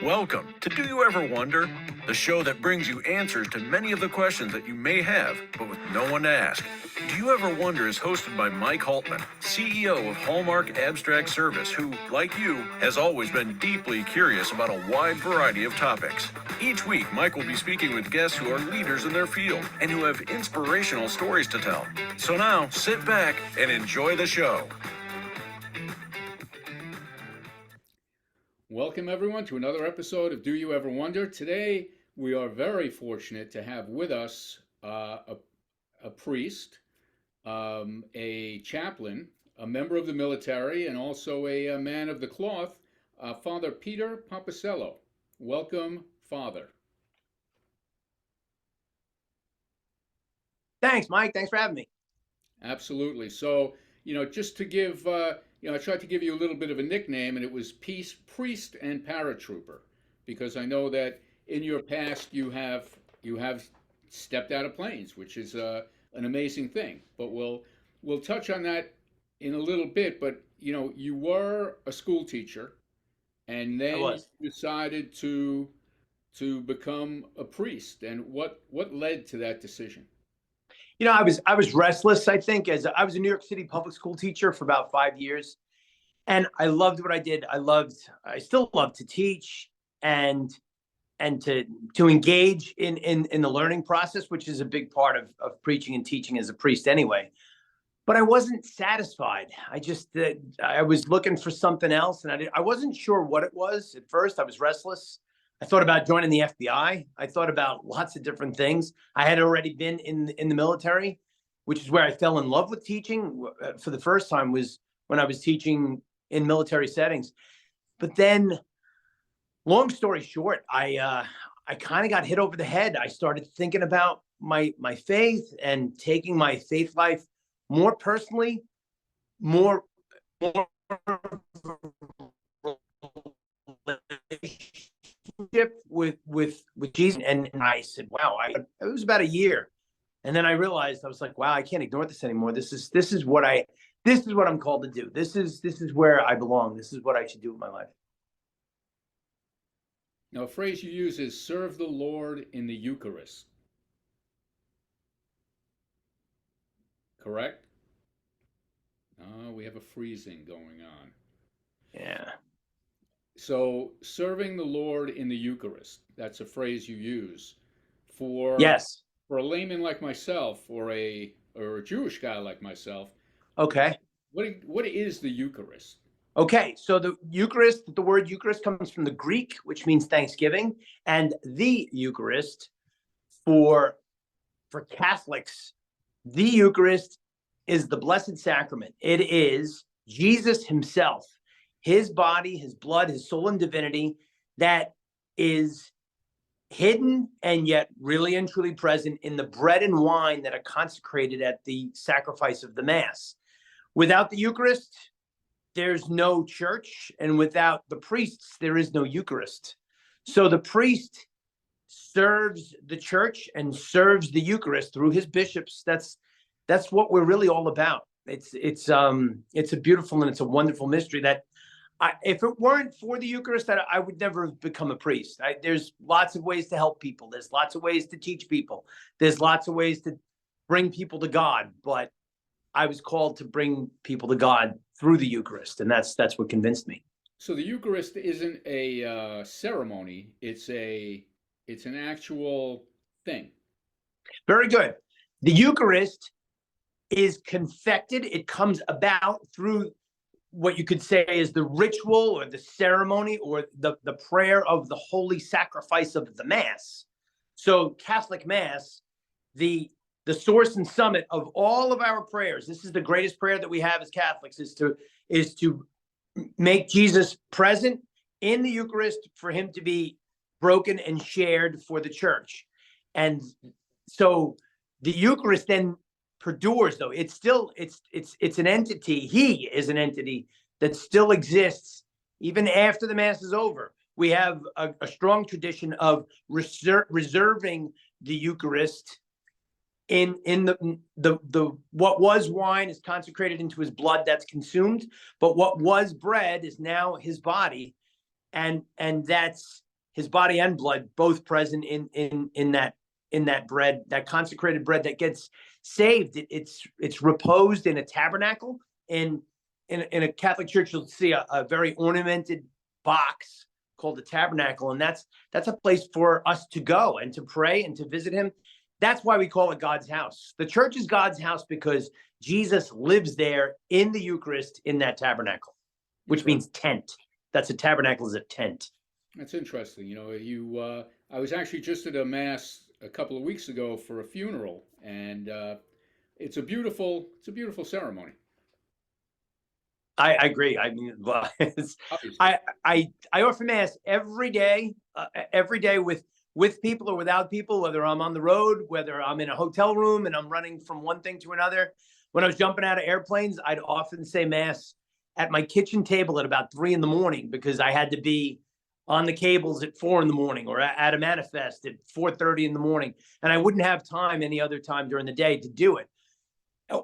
Welcome to Do You Ever Wonder? The show that brings you answers to many of the questions that you may have, but with no one to ask. Do You Ever Wonder is hosted by Mike Haltman, CEO of Hallmark Abstract Service, who, like you, has always been deeply curious about a wide variety of topics. Each week, Mike will be speaking with guests who are leaders in their field and who have inspirational stories to tell. So now, sit back and enjoy the show. Welcome, everyone, to another episode of Do You Ever Wonder? Today, we are very fortunate to have with us a priest, a chaplain, a member of the military, and also a man of the cloth, Father Peter Pomposello. Welcome, Father. Thanks, Mike. Thanks for having me. Absolutely. So, just to give, I tried to give you a little bit of a nickname, and it was Priest and Paratrooper, because I know that in your past you have stepped out of planes, which is an amazing thing. But we'll touch on that in a little bit. But you were a school teacher, and then you decided to become a priest. And what led to that decision? I was restless, I think, as I was a New York City public school teacher for about 5 years. And I loved what I did. I still love to teach and to engage in the learning process, which is a big part of preaching and teaching as a priest anyway. But I wasn't satisfied. I was looking for something else, and I wasn't sure what it was. At first, I was restless. I thought about joining the FBI. I thought about lots of different things. I had already been in the military, which is where I fell in love with teaching for the first time, was when I was teaching in military settings. But then, long story short, I kind of got hit over the head. I started thinking about my faith and taking my faith life more personally, more with Jesus. And I said, wow, it was about a year. And then I realized, I was like, wow, I can't ignore this anymore. This is what I'm called to do. This is where I belong. This is what I should do with my life. Now, a phrase you use is serve the Lord in the Eucharist. Correct? We have a freezing going on. Yeah. So serving the Lord in the Eucharist, that's a phrase you use for a layman like myself, or a Jewish guy like myself. Okay. What is the Eucharist? Okay, so the word Eucharist comes from the Greek, which means Thanksgiving, and the Eucharist for Catholics, the Eucharist is the Blessed Sacrament. It is Jesus himself, his body, his blood, his soul and divinity, that is hidden and yet really and truly present in the bread and wine that are consecrated at the sacrifice of the Mass. Without the Eucharist, there's no church, and without the priests, there is no Eucharist. So the priest serves the church and serves the Eucharist through his bishops. That's what we're really all about. It's a beautiful and it's a wonderful mystery that if it weren't for the Eucharist, I would never have become a priest. There's lots of ways to help people. There's lots of ways to teach people. There's lots of ways to bring people to God. But I was called to bring people to God through the Eucharist, and that's what convinced me. So the Eucharist isn't a ceremony; it's an actual thing. Very good. The Eucharist is confected. It comes about through what you could say is the ritual or the ceremony or the prayer of the holy sacrifice of the Mass. So Catholic Mass, the source and summit of all of our prayers, this is the greatest prayer that we have as Catholics, is to make Jesus present in the Eucharist, for him to be broken and shared for the church. And so the Eucharist then perdures, though. It's an entity. He is an entity that still exists even after the Mass is over. We have a strong tradition of reserving the Eucharist in the what was wine is consecrated into his blood that's consumed, but what was bread is now his body, and that's his body and blood, both present in that bread, that consecrated bread that gets saved. It's reposed in a tabernacle. In a Catholic church, you'll see a very ornamented box called the tabernacle, and that's a place for us to go and to pray and to visit him. That's why we call it God's house. The church is God's house because Jesus lives there in the Eucharist in that tabernacle, which means tent. That's a tabernacle, is a tent. That's interesting. You know, I was actually just at a mass a couple of weeks ago for a funeral, and it's a beautiful ceremony. I agree. I mean, well, I offer mass every day with people or without people, whether I'm on the road, whether I'm in a hotel room and I'm running from one thing to another. When I was jumping out of airplanes, I'd often say mass at my kitchen table at about 3 a.m. because I had to be on the cables at 4 a.m. or at a manifest at 4:30 a.m. And I wouldn't have time any other time during the day to do it.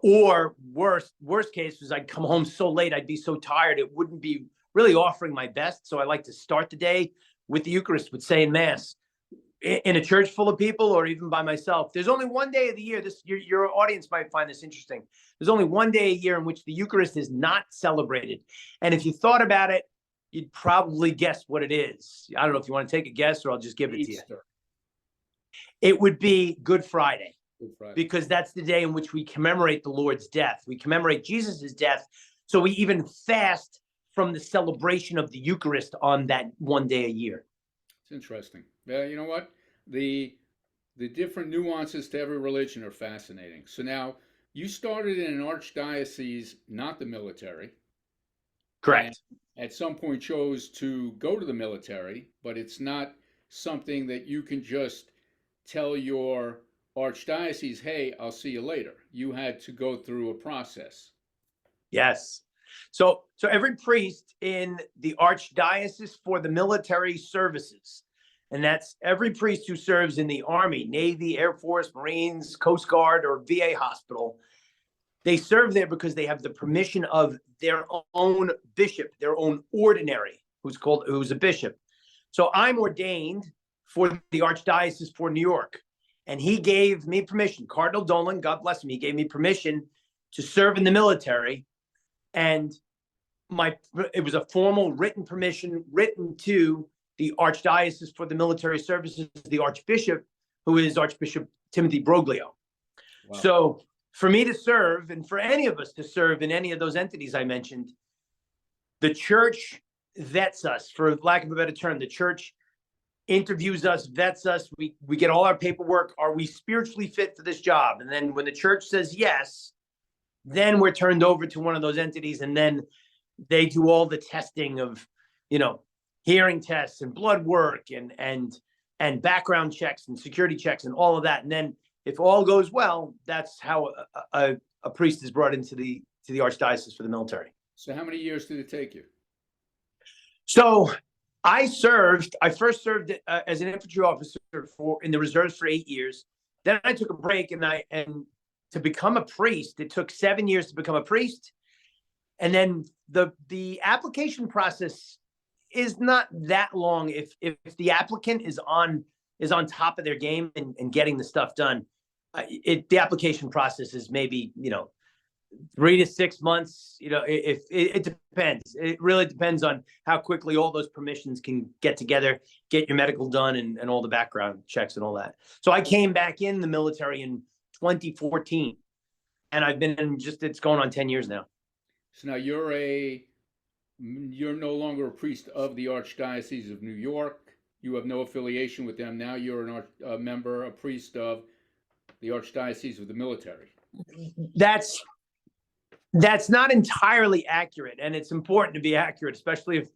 Or worst case was I'd come home so late, I'd be so tired, it wouldn't be really offering my best. So I like to start the day with the Eucharist, with saying mass in a church full of people or even by myself. There's only one day of the year, your audience might find this interesting. There's only one day a year in which the Eucharist is not celebrated. And if you thought about it, you'd probably guess what it is. I don't know if you want to take a guess or I'll just give it to you. It would be Good Friday. Because that's the day in which we commemorate the Lord's death. We commemorate Jesus's death. So we even fast from the celebration of the Eucharist on that one day a year. It's interesting. Yeah, you know what? The different nuances to every religion are fascinating. So now you started in an archdiocese, not the military. Correct. At some point chose to go to the military, but it's not something that you can just tell your archdiocese, hey, I'll see you later. You had to go through a process. Yes. So every priest in the archdiocese for the military services, and that's every priest who serves in the Army, Navy, Air Force, Marines, Coast Guard, or VA hospital, they serve there because they have the permission of their own bishop, their own ordinary, who's a bishop. So I'm ordained for the Archdiocese for New York. And he gave me permission, Cardinal Dolan, God bless him, he gave me permission to serve in the military. And it was a formal written permission written to the Archdiocese for the Military Services, the Archbishop, who is Archbishop Timothy Broglio. Wow. So for me to serve, and for any of us to serve in any of those entities I mentioned, the church vets us, for lack of a better term. The church interviews us, vets us. We get all our paperwork. Are we spiritually fit for this job? And then when the church says yes, then we're turned over to one of those entities, and then they do all the testing of, hearing tests and blood work and background checks and security checks and all of that. And then if all goes well, that's how a priest is brought into the Archdiocese for the military. So how many years did it take you? So I first served as an infantry officer in the reserves for 8 years. Then I took a break, and to become a priest, it took 7 years to become a priest. And then the application process is not that long if the applicant is on top of their game and getting the stuff done. The application process is maybe 3 to 6 months. If it depends. It really depends on how quickly all those permissions can get together, get your medical done, and all the background checks and all that. So I came back in the military in 2014, and I've been it's going on 10 years now. So now you're no longer a priest of the Archdiocese of New York. You have no affiliation with them. Now you're a priest of the Archdiocese of the military. That's not entirely accurate, and it's important to be accurate, especially if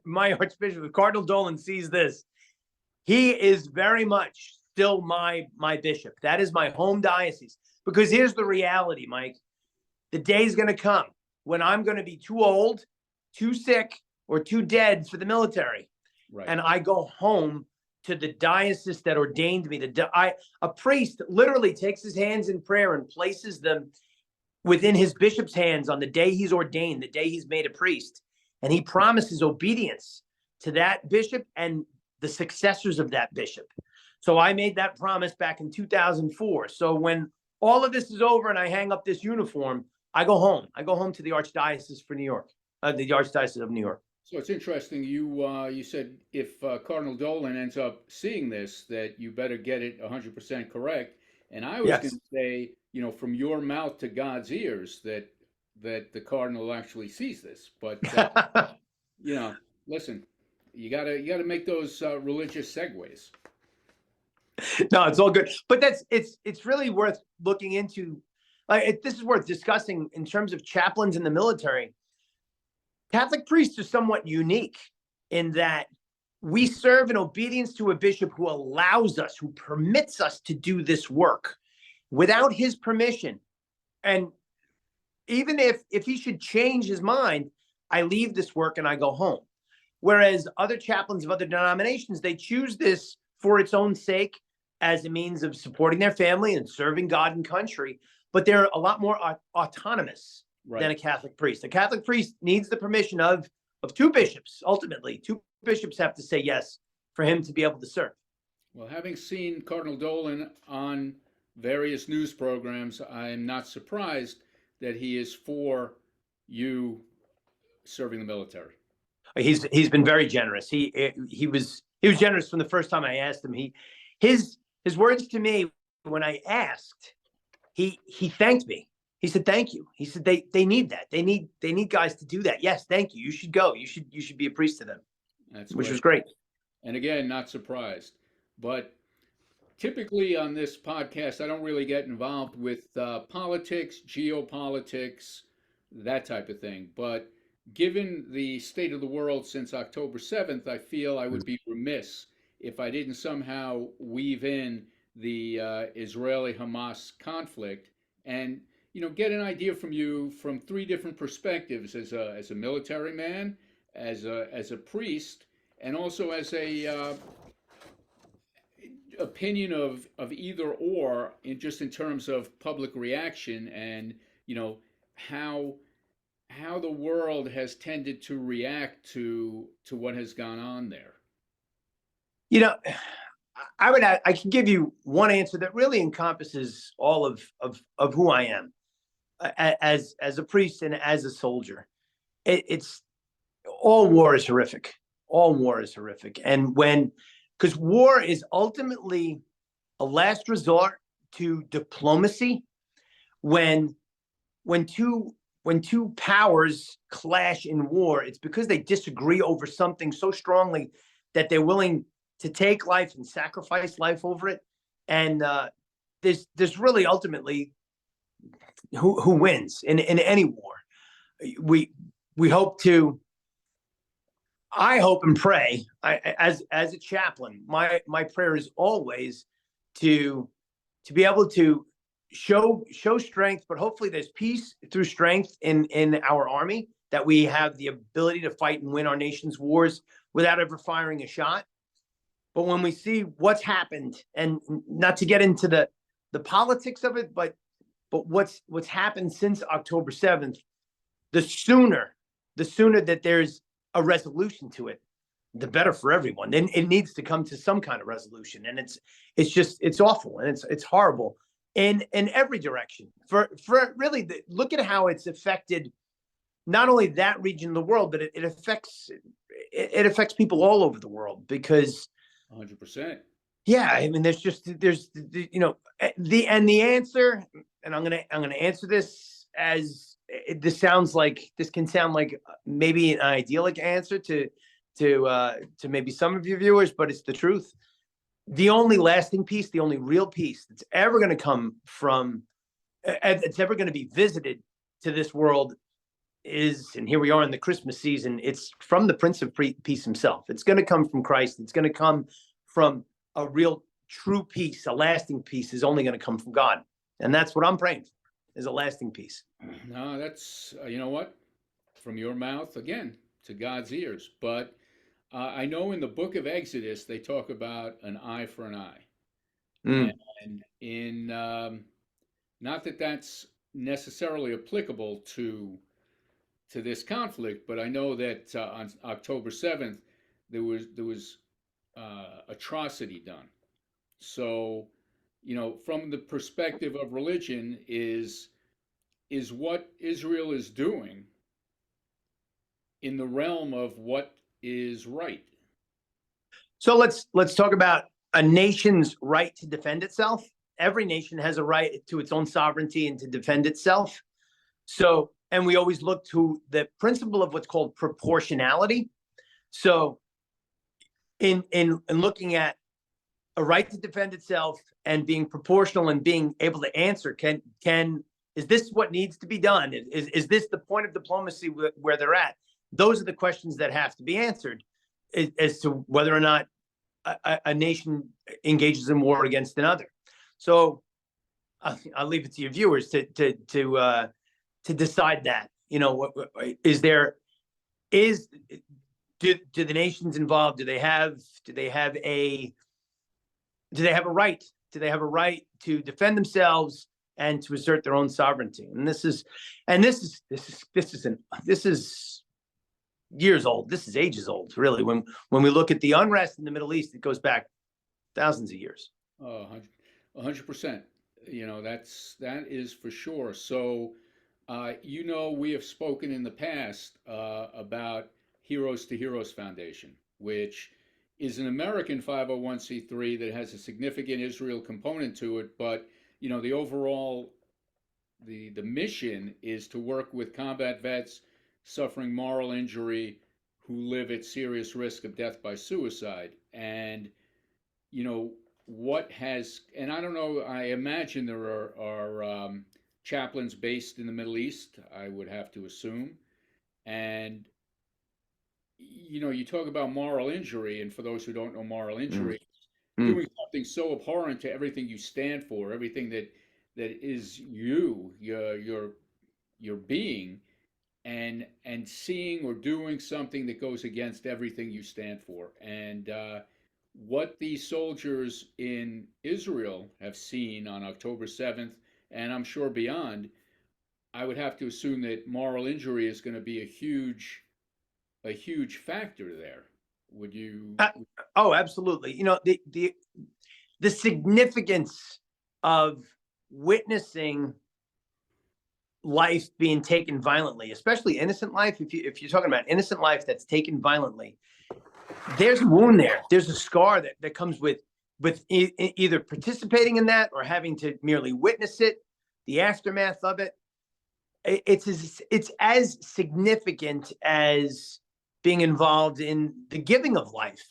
my Archbishop, if Cardinal Dolan, sees this. He is very much still my bishop. That is my home diocese. Because here's the reality, Mike. The day's going to come when I'm going to be too old, too sick, or too dead for the military. Right. And I go home to the diocese that ordained me. A priest literally takes his hands in prayer and places them within his bishop's hands on the day he's ordained, the day he's made a priest. And he promises obedience to that bishop and the successors of that bishop. So I made that promise back in 2004. So when all of this is over and I hang up this uniform, I go home. I go home to the Archdiocese for New York, the Archdiocese of New York. So it's interesting. You said if Cardinal Dolan ends up seeing this, that you better get it 100% correct. And I was going Yes. to say, from your mouth to God's ears, that the Cardinal actually sees this. But listen, you gotta make those religious segues. No, it's all good. But it's really worth looking into. This is worth discussing in terms of chaplains in the military. Catholic priests are somewhat unique in that we serve in obedience to a bishop who allows us, who permits us to do this work without his permission. And even if he should change his mind, I leave this work and I go home. Whereas other chaplains of other denominations, they choose this for its own sake as a means of supporting their family and serving God and country, but they're a lot more autonomous than a Catholic priest. A Catholic priest needs the permission of two bishops. Ultimately, two bishops have to say yes for him to be able to serve. Well, having seen Cardinal Dolan on various news programs, I am not surprised that he is for you serving the military. He's been very generous. He was generous from the first time I asked him. His words to me when I asked, he thanked me. He said, "Thank you." He said, "They need that. They need guys to do that. Yes, thank you. You should go. You should be a priest to them." Which was great. And again, not surprised. But typically on this podcast, I don't really get involved with politics, geopolitics, that type of thing. But given the state of the world since October 7th, I feel I would be remiss if I didn't somehow weave in the Israeli-Hamas conflict and get an idea from you from three different perspectives: as a military man, as a priest, and also as a opinion of either or, in terms of public reaction, and how the world has tended to react to what has gone on there. I can give you one answer that really encompasses all of who I am as a priest and as a soldier. It's all war is horrific. All war is horrific. And because war is ultimately a last resort to diplomacy, when two powers clash in war, it's because they disagree over something so strongly that they're willing to take life and sacrifice life over it. And there's really ultimately who wins in any war. We hope to. I hope and pray, as a chaplain, my prayer is always to be able to show strength, but hopefully there's peace through strength in our army, that we have the ability to fight and win our nation's wars without ever firing a shot. But when we see what's happened, and not to get into the politics of it, but what's happened since October 7th, the sooner that there's a resolution to it, the better for everyone. Then it needs to come to some kind of resolution, and it's awful, and it's horrible in every direction. For really, look at how it's affected not only that region of the world, but it affects people all over the world, because 100%. Yeah, I mean, there's the answer, and I'm gonna answer this as this can sound like maybe an idyllic answer to maybe some of your viewers, but it's the truth. The only lasting peace, the only real peace that's ever going to come from, it's ever going to be visited to this world is, and here we are in the Christmas season, it's from the Prince of Peace himself. It's going to come from Christ. It's going to come from a real true peace. A lasting peace is only going to come from God. And that's what I'm praying for, is a lasting peace. No, that's, you know what? From your mouth, again, to God's ears. But I know in the book of Exodus, they talk about an eye for an eye. And in, not that that's necessarily applicable to this conflict, but I know that on October 7th, there was atrocity done. So, from the perspective of religion, is what Israel is doing in the realm of what is right? So let's talk about a nation's right to defend itself. Every nation has a right to its own sovereignty and to defend itself. So, and we always look to the principle of what's called proportionality. So, in looking at a right to defend itself and being proportional and being able to answer, is this what needs to be done? Is this the point of diplomacy where they're at? Those are the questions that have to be answered as to whether or not a nation engages in war against another. So I'll leave it to your viewers to decide that. Do the nations involved, do they have a right? Do they have a right to defend themselves and to assert their own sovereignty? And this is years old. This is ages old, really. When we look at the unrest in the Middle East, it goes back thousands of years. 100%. That is for sure. So, we have spoken in the past about Heroes to Heroes Foundation, which is an American 501c3 that has a significant Israel component to it, but the overall the mission is to work with combat vets suffering moral injury who live at serious risk of death by suicide. And and I don't know, I imagine there are chaplains based in the Middle East, I would have to assume. And you talk about moral injury, and for those who don't know moral injury, doing something so abhorrent to everything you stand for, everything that is your being, and seeing or doing something that goes against everything you stand for. And what these soldiers in Israel have seen on October 7th, and I'm sure beyond, I would have to assume that moral injury is going to be a huge factor there. Would you? Oh, absolutely. The significance of witnessing life being taken violently, especially innocent life. If you're talking about innocent life that's taken violently, there's a wound there. There's a scar that comes with either participating in that or having to merely witness it, the aftermath of it. It's as significant as being involved in the giving of life.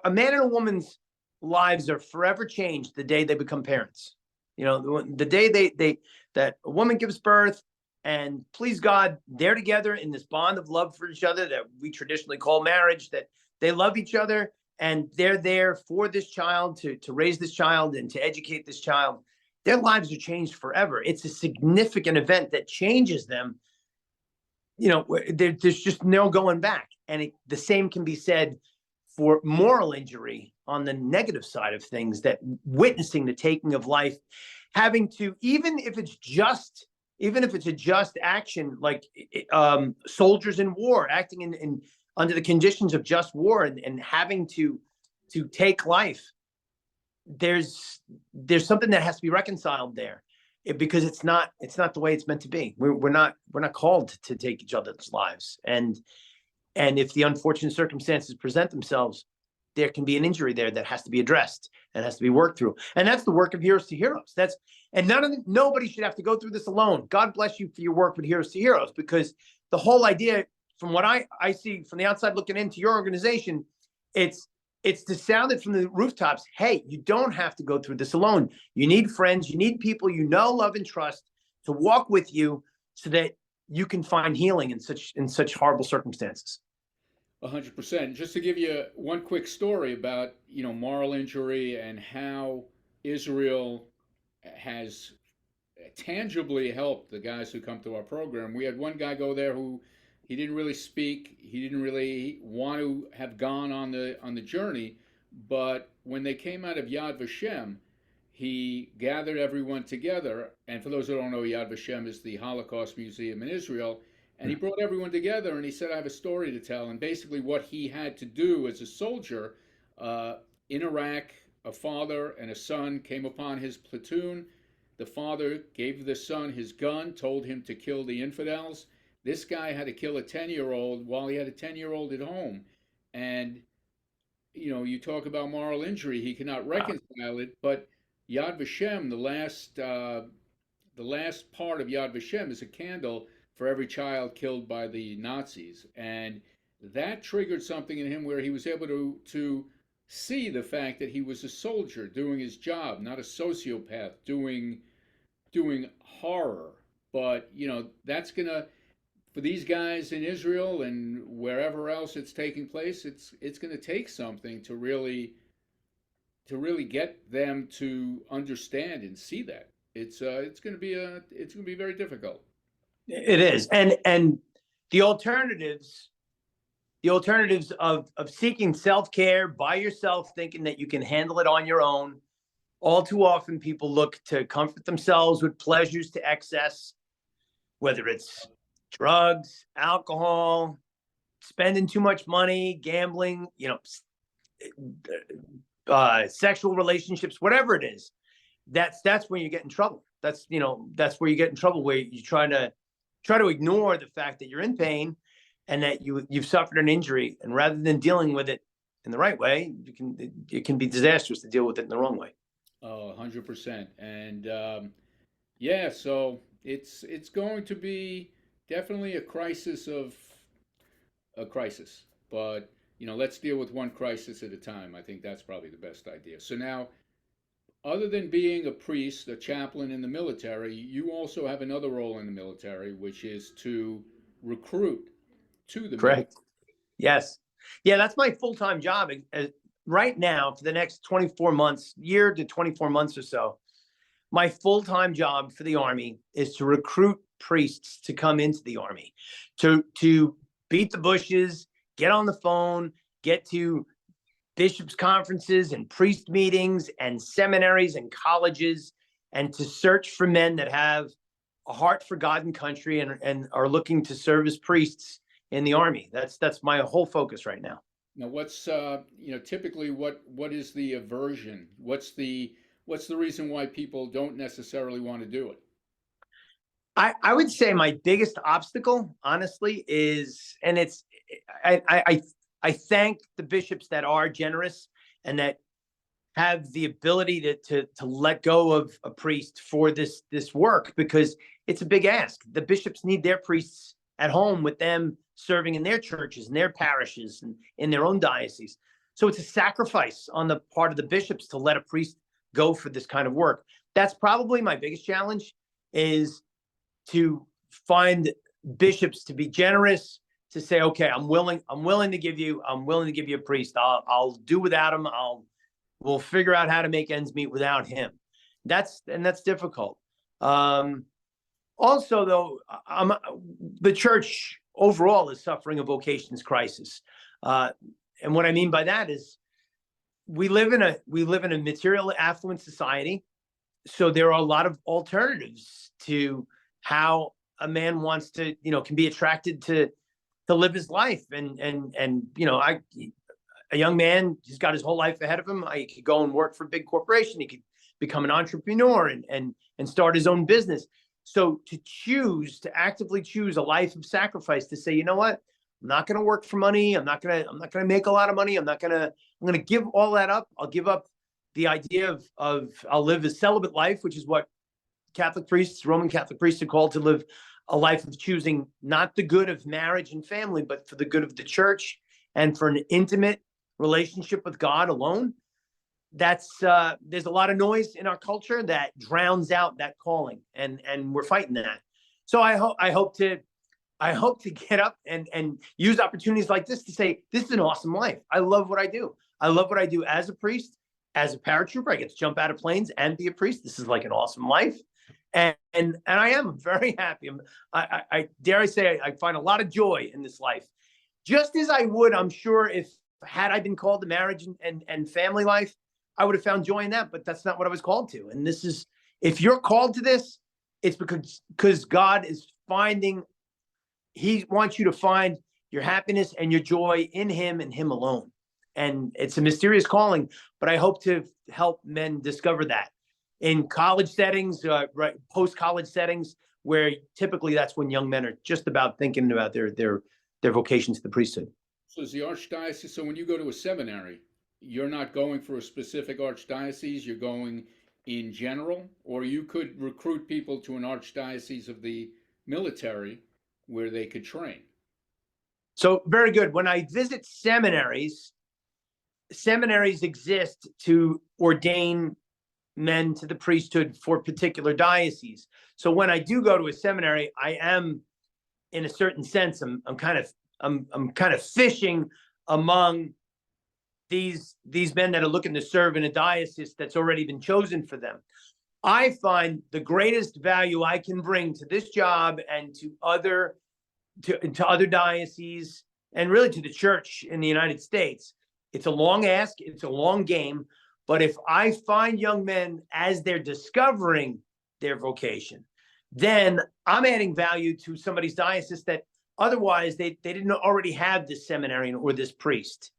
A man and a woman's lives are forever changed the day they become parents. The day that a woman gives birth, and please God, they're together in this bond of love for each other that we traditionally call marriage, that they love each other and they're there for this child to raise this child and to educate this child. Their lives are changed forever. It's a significant event that changes them. There's just no going back. And the same can be said for moral injury on the negative side of things, that witnessing the taking of life, having to, even if it's a just action, like soldiers in war acting in under the conditions of just war and having to take life, there's something that has to be reconciled there, because it's not the way it's meant to be. We're not called to take each other's lives, and if the unfortunate circumstances present themselves, there can be an injury there that has to be addressed and has to be worked through. And that's the work of Heroes to Heroes. Nobody should have to go through this alone. God bless you for your work with Heroes to Heroes, because the whole idea, from what I see from the outside looking into your organization, it's to sound it from the rooftops. Hey, you don't have to go through this alone. You need friends, you need people love and trust to walk with you so that you can find healing in such horrible circumstances. 100%. Just to give you one quick story about moral injury and how Israel has tangibly helped the guys who come to our program. We had one guy go there who he didn't really speak. He didn't really want to have gone on the journey, but when they came out of Yad Vashem, he gathered everyone together. And for those who don't know, Yad Vashem is the Holocaust Museum in Israel, And he brought everyone together and he said, I have a story to tell. And basically, what he had to do as a soldier in Iraq, a father and a son came upon his platoon. The father gave the son his gun, told him to kill the infidels. This guy had to kill a 10-year-old while he had a 10-year-old at home. And, you know, you talk about moral injury, he cannot reconcile it. But Yad Vashem, the last part of Yad Vashem is a candle for every child killed by the Nazis. And that triggered something in him where he was able to see the fact that he was a soldier doing his job, not a sociopath doing horror. But, you know, that's going to, for these guys in Israel and wherever else it's taking place, it's going to take something to really get them to understand and see that. It's going to be very difficult. It is. And the alternatives of seeking self-care by yourself, thinking that you can handle it on your own. All too often people look to comfort themselves with pleasures to excess, whether it's drugs, alcohol, spending too much money, gambling, you know, sexual relationships, whatever it is. That's when you get in trouble. That's where you get in trouble, where you try to ignore the fact that you're in pain and that you've suffered an injury, and rather than dealing with it in the right way, it can be disastrous to deal with it in the wrong way. Oh, 100%. And yeah, so it's going to be definitely a crisis. But you know, let's deal with one crisis at a time. I think that's probably the best idea. So now, other than being a priest, a chaplain in the military, you also have another role in the military, which is to recruit to the military. Correct. Yes. Yeah, that's my full-time job. Right now, for the next 24 months, year to 24 months or so, my full-time job for the Army is to recruit priests to come into the Army, to beat the bushes, get on the phone, get to bishops' conferences and priest meetings and seminaries and colleges, and to search for men that have a heart for God and country and are looking to serve as priests in the Army. That's my whole focus right now. Now, what's you know, typically what is the aversion? What's the reason why people don't necessarily want to do it? I would say my biggest obstacle, honestly, is, and it's, I thank the bishops that are generous and that have the ability to let go of a priest for this work, because it's a big ask. The bishops need their priests at home with them serving in their churches and their parishes and in their own diocese. So it's a sacrifice on the part of the bishops to let a priest go for this kind of work. That's probably my biggest challenge, is to find bishops to be generous, to say, okay, I'm willing to give you a priest. I'll do without him. We'll figure out how to make ends meet without him. That's difficult. Also, though, the church overall is suffering a vocations crisis. And what I mean by that is we live in a material affluent society. So there are a lot of alternatives to how a man wants to, can be attracted to live his life. And a young man, he's got his whole life ahead of him. He could go and work for a big corporation. He could become an entrepreneur and start his own business. So to actively choose a life of sacrifice, to say, you know what, I'm not going to work for money. I'm not going to make a lot of money. I'm going to give all that up. I'll give up the idea of I'll live a celibate life, which is what Roman Catholic priests are called, to live a life of choosing not the good of marriage and family, but for the good of the church and for an intimate relationship with God alone. There's a lot of noise in our culture that drowns out that calling, and we're fighting that. So I hope to get up and use opportunities like this to say, this is an awesome life. I love what I do. I love what I do as a priest, as a paratrooper. I get to jump out of planes and be a priest. This is like an awesome life. And I am very happy. I dare I say, I find a lot of joy in this life, just as I would, I'm sure, had I been called to marriage and family life, I would have found joy in that, but that's not what I was called to. And this is, if you're called to this, it's because God is finding, he wants you to find your happiness and your joy in him and him alone. And it's a mysterious calling, but I hope to help men discover that in college settings, right, post-college settings, where typically that's when young men are just about thinking about their vocation to the priesthood. So is the Archdiocese, so when you go to a seminary, you're not going for a specific Archdiocese, you're going in general, or you could recruit people to an Archdiocese of the military where they could train? So very good. When I visit seminaries, seminaries exist to ordain men to the priesthood for particular dioceses. So when I do go to a seminary, I am, in a certain sense, I'm kind of fishing among these men that are looking to serve in a diocese that's already been chosen for them. I find the greatest value I can bring to this job and to other dioceses and really to the church in the United States. It's a long ask, it's a long game, but if I find young men as they're discovering their vocation, then I'm adding value to somebody's diocese that otherwise they didn't already have this seminarian or this priest.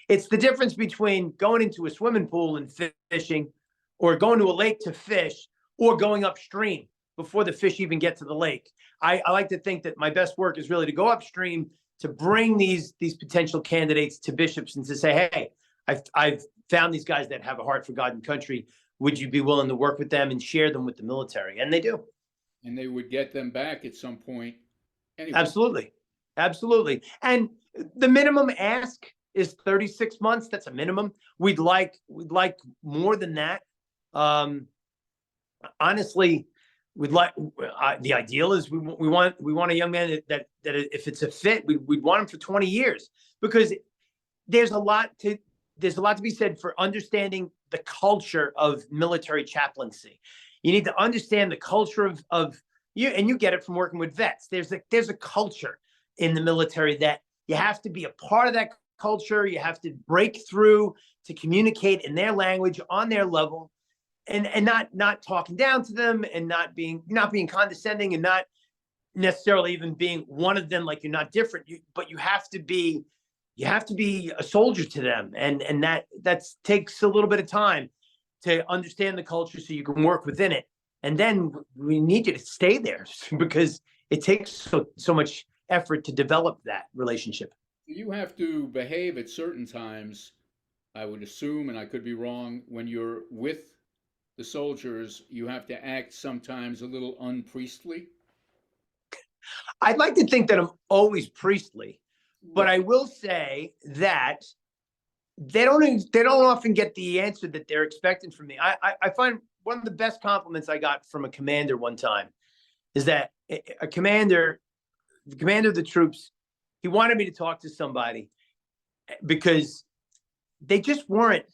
It's the difference between going into a swimming pool and fishing, or going to a lake to fish, or going upstream before the fish even get to the lake. I like to think that my best work is really to go upstream to bring these potential candidates to bishops and to say, hey, I've found these guys that have a heart for God and country. Would you be willing to work with them and share them with the military? And they do. And they would get them back at some point anyway. Absolutely. Absolutely. And the minimum ask is 36 months. That's a minimum. We'd like more than that. Honestly, we'd like, the ideal is we want a young man that if it's a fit, we'd want him for 20 years, because there's a lot to be said for understanding the culture of military chaplaincy. You need to understand the culture of you, and you get it from working with vets. There's a culture in the military that you have to be a part of that culture. You have to break through to communicate in their language on their level, and not talking down to them, and not being condescending, and not necessarily even being one of them, like you're not different. But you have to be a soldier to them, and that takes a little bit of time to understand the culture so you can work within it. And then we need you to stay there because it takes so much effort to develop that relationship. You have to behave at certain times, I would assume, and I could be wrong, when you're with the soldiers, you have to act sometimes a little unpriestly. I'd like to think that I'm always priestly, but I will say that they don't often get the answer that they're expecting from me. I find one of the best compliments I got from a commander one time is that the commander of the troops, he wanted me to talk to somebody because they just weren't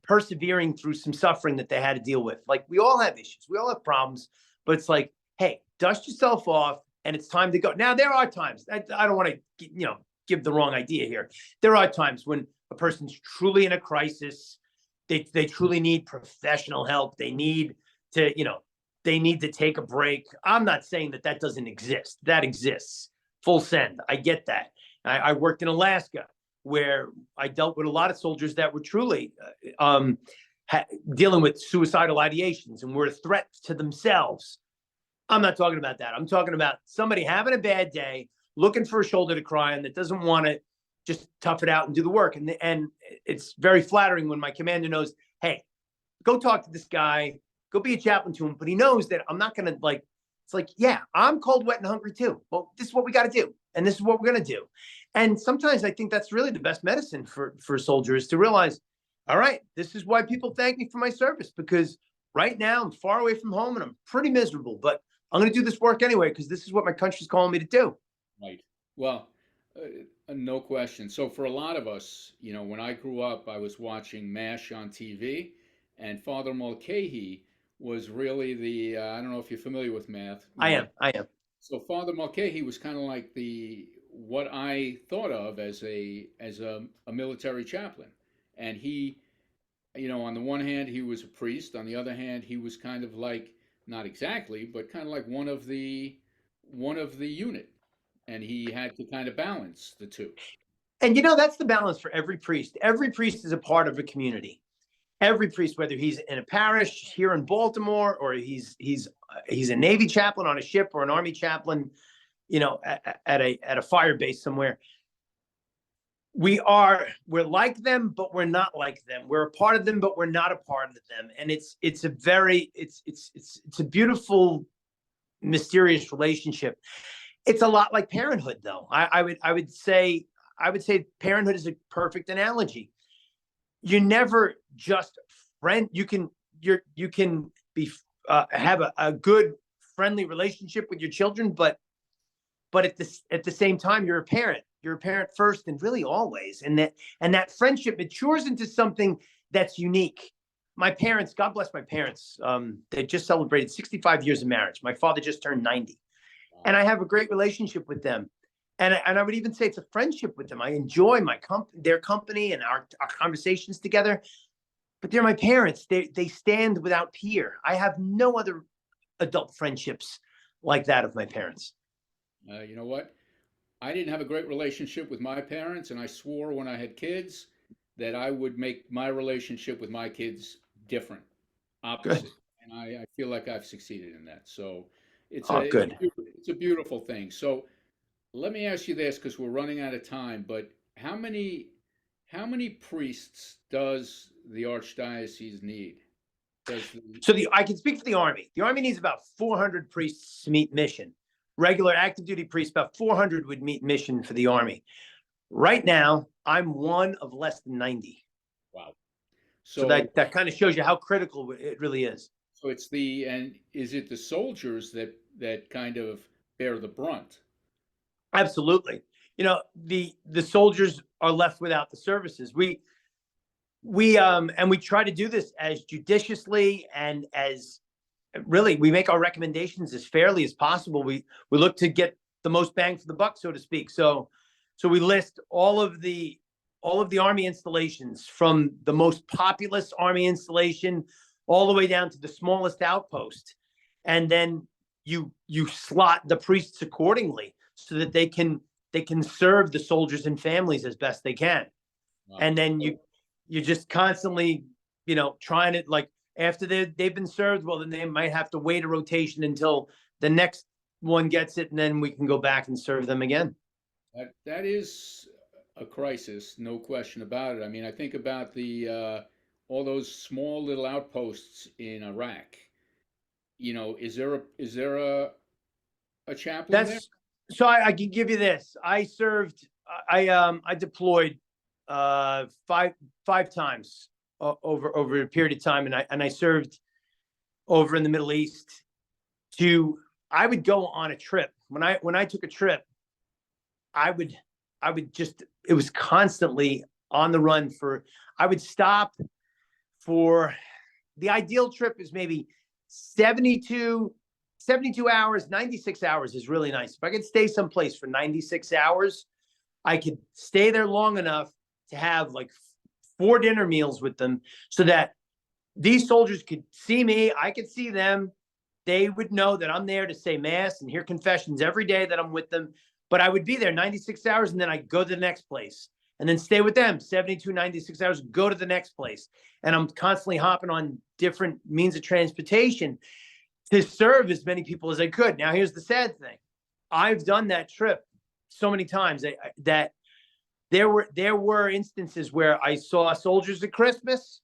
persevering through some suffering that they had to deal with. Like, we all have issues, we all have problems, but it's like, hey, dust yourself off and it's time to go. Now, there are times, I don't want to, give the wrong idea here. There are times when a person's truly in a crisis. They truly need professional help. They need to, take a break. I'm not saying that doesn't exist. That exists. Full send. I get that. I worked in Alaska, where I dealt with a lot of soldiers that were truly dealing with suicidal ideations and were a threat to themselves. I'm not talking about that. I'm talking about somebody having a bad day, looking for a shoulder to cry on, that doesn't want to just tough it out and do the work. And it's very flattering when my commander knows, hey, go talk to this guy, go be a chaplain to him. But he knows that I'm not going to, like, it's like, yeah, I'm cold, wet, and hungry too. Well, this is what we got to do. And this is what we're going to do. And sometimes I think that's really the best medicine for soldiers, to realize, all right, this is why people thank me for my service, because right now I'm far away from home and I'm pretty miserable, but I'm going to do this work anyway, because this is what my country's calling me to do. Right. Well, no question. So for a lot of us, when I grew up, I was watching MASH on TV, and Father Mulcahy was really the, I don't know if you're familiar with math. I am. So Father Mulcahy was kind of like what I thought of as a military chaplain. And he, on the one hand, he was a priest. On the other hand, he was kind of like, not exactly, but kind of like one of the one of the unit, and he had to kind of balance the two. And that's the balance for every priest. Every priest is a part of a community. Every priest, whether he's in a parish here in Baltimore, or he's a Navy chaplain on a ship, or an Army chaplain, at a fire base somewhere. We're like them, but we're not like them. We're a part of them, but we're not a part of them. And it's a beautiful, mysterious relationship. It's a lot like parenthood, though. I would say parenthood is a perfect analogy. You're never just friend. You can be have a good, friendly relationship with your children, but at the same time, you're a parent. You're a parent first, and really always. And that friendship matures into something that's unique. My parents, God bless my parents, they just celebrated 65 years of marriage. My father just turned 90. And I have a great relationship with them. And I would even say it's a friendship with them. I enjoy their company and our conversations together. But they're my parents. They stand without peer. I have no other adult friendships like that of my parents. You know what? I didn't have a great relationship with my parents, and I swore when I had kids that I would make my relationship with my kids different, opposite. Good. And I feel like I've succeeded in that. So Good. it's a beautiful thing. So let me ask you this, because we're running out of time, but how many priests does the Archdiocese need? I can speak for the Army. The Army needs about 400 priests to meet mission. Regular active duty priests, about 400 would meet mission for the Army. Right now, I'm one of less than 90. Wow. So that kind of shows you how critical it really is. So is it the soldiers that kind of bear the brunt? Absolutely. The soldiers are left without the services. We try to do this as judiciously and as really we make our recommendations as fairly as possible. We look to get the most bang for the buck, so to speak. So we list all of the Army installations, from the most populous Army installation all the way down to the smallest outpost, and then you slot the priests accordingly so that they can serve the soldiers and families as best they can. Wow. And then you're just constantly trying to, like, after they've been served, well, then they might have to wait a rotation until the next one gets it, and then we can go back and serve them again. That is a crisis, no question about it. I mean, I think about all those small little outposts in Iraq. Is there a chaplain there? So I can give you this. I served. I deployed 5 times over a period of time, and I served over in the Middle East. I would go on a trip. When I took a trip, I would it was constantly on the run. I would stop for, the ideal trip is maybe 72 hours. 96 hours is really nice. If I could stay someplace for 96 hours, I could stay there long enough to have like 4 dinner meals with them, so that these soldiers could see me, I could see them. They would know that I'm there to say mass and hear confessions every day that I'm with them. But I would be there 96 hours, and then I'd go to the next place and then stay with them 72, 96 hours, go to the next place. And I'm constantly hopping on different means of transportation to serve as many people as I could. Now, here's the sad thing. I've done that trip so many times that there were instances where I saw soldiers at Christmas,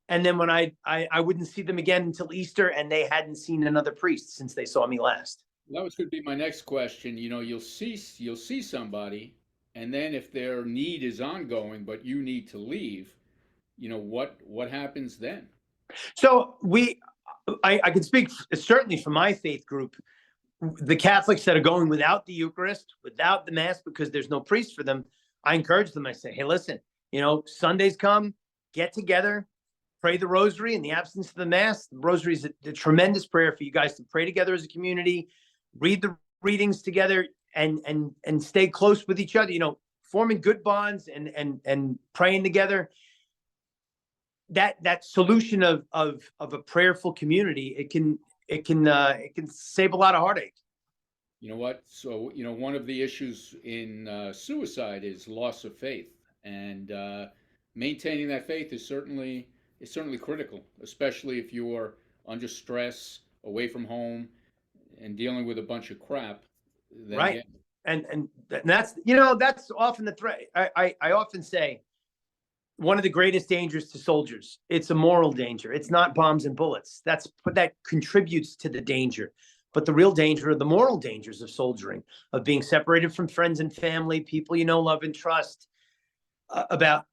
and then when I wouldn't see them again until Easter, and they hadn't seen another priest since they saw me last. That was going to be my next question. You'll see somebody, and then if their need is ongoing, but you need to leave, what happens then? So I can speak certainly for my faith group. The Catholics that are going without the Eucharist, without the Mass, because there's no priest for them, I encourage them. I say, hey, listen, Sundays come, get together, pray the rosary in the absence of the Mass. The rosary is a tremendous prayer for you guys to pray together as a community, read the readings together, and stay close with each other, forming good bonds and praying together. That solution of a prayerful community, it can save a lot of heartache. You know what? So, one of the issues in suicide is loss of faith, and maintaining that faith is certainly critical, especially if you're under stress, away from home, and dealing with a bunch of crap. Then Right. yeah, And that's often the threat. I often say one of the greatest dangers to soldiers, it's a moral danger. It's not bombs and bullets. But that contributes to the danger. But the real danger are the moral dangers of soldiering, of being separated from friends and family, people love and trust, about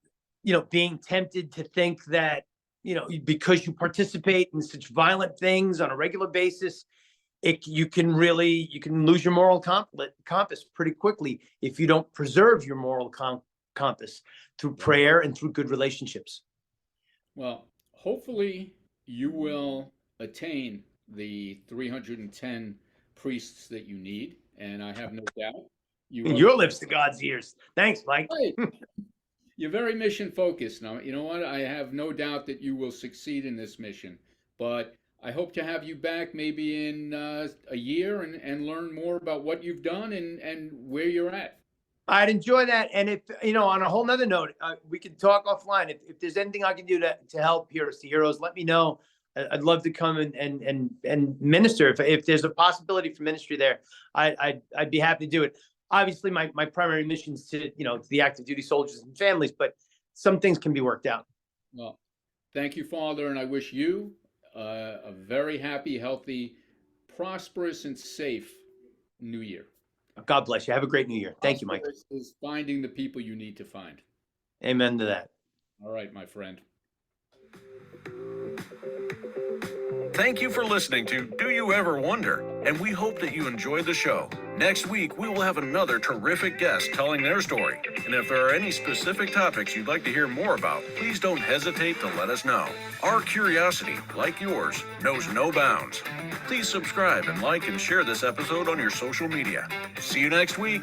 being tempted to think that because you participate in such violent things on a regular basis, you can lose your moral compass pretty quickly if you don't preserve your moral compass through prayer and through good relationships. well, hopefully you will attain the 310 priests that you need, and I have no doubt you will. Your lips to God's ears. Thanks, Mike. Right. You're very mission focused. Now, you know what? I have no doubt that you will succeed in this mission. But I hope to have you back maybe in a year and learn more about what you've done and where you're at. I'd enjoy that. And if, on a whole nother note, we can talk offline. If there's anything I can do to help Heroes to Heroes, let me know. I'd love to come and minister. If there's a possibility for ministry there, I'd be happy to do it. Obviously, my primary mission is to, the active duty soldiers and families, but some things can be worked out. Well, thank you, Father, and I wish you a very happy, healthy, prosperous, and safe New Year. God bless you. Have a great New Year. Thank you, Mike. Prosperous is finding the people you need to find. Amen to that. All right, my friend. Thank you for listening to Do You Ever Wonder? And we hope that you enjoyed the show. Next week, we will have another terrific guest telling their story. And if there are any specific topics you'd like to hear more about, please don't hesitate to let us know. Our curiosity, like yours, knows no bounds. Please subscribe and like and share this episode on your social media. See you next week.